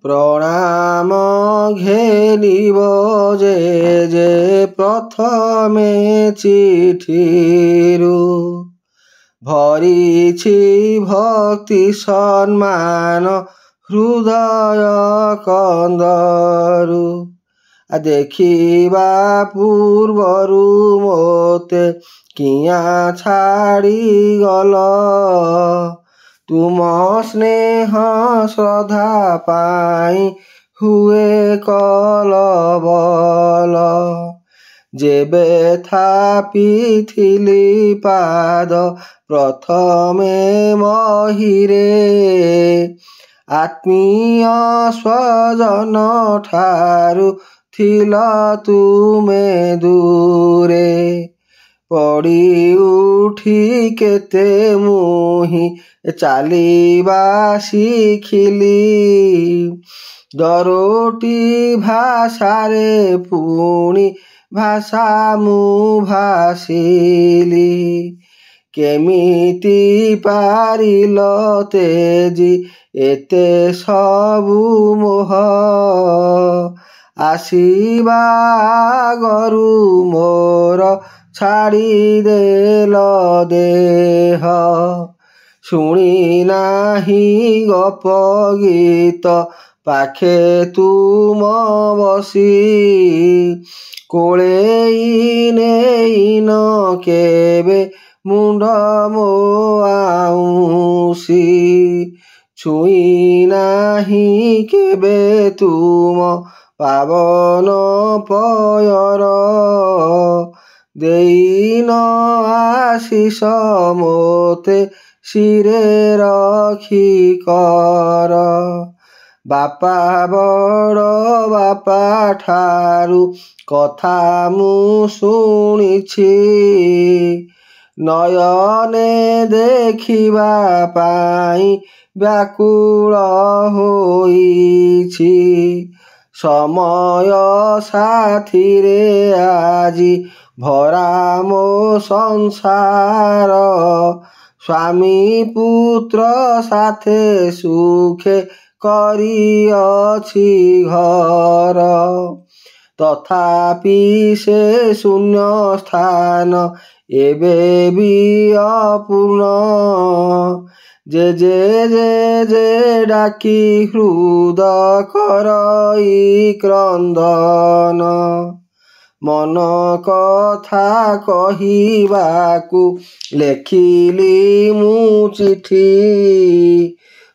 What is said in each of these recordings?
प्रणाम घेलिब जे जे प्रथमे चिठिरु भरिछि भक्ति सम्मान हृदय कंदरु देखिबा पूर्वरु मोते किया छाड़ी गल तुम स्नेह श्रद्धा पाई हुए कलबल जेबे थापिथिली पाद प्रथमे महिरे आत्मीय स्वजन ठारु थिल तुमे दूरे पड़ी उठी केते मुही चालिबा शिखिली दरोटी भाषारे पुणी भाषा मु भाषिली केमिति पारिल तेजी एते सबु मोह आसिबा आगरु मोर छाड़ी देल देह शुणी नाही गप गीत पाखे तुम बसी कोलेइन केबे मुंड मो आउसी छुई नाही केबे तुम पावन पयर देइन आशीष मोते शिरे रखी कर बापा बड़ बापा ठारु कथा मु शुणिछि नयने देखिबा पाई व्याकुल होइछि समय साथीरे आजी भरा मो संसार स्वामी पुत्र साथे सुखे करिअछि घर तथापि से शून्य स्थान एबे भी अपूर्ण जे डाकी हृद करई क्रंदन मन कथा कहिबाकु लेखिली मु चिठी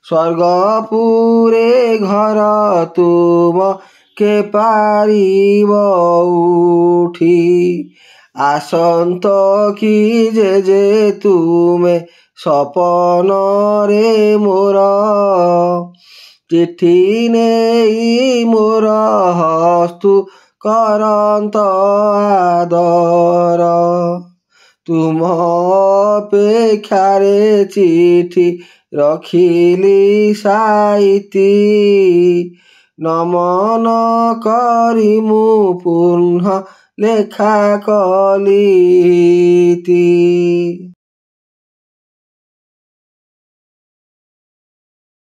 स्वर्गपुरे घर तुम के पारिब उठी आसंत कि जे तुमे सपन रे मोर चिठी नेई मोर हस्तु करंत आदर तुम अपेक्षारे चिठी रखिली साइती नमन करी मु पुनः लेखा कलिती।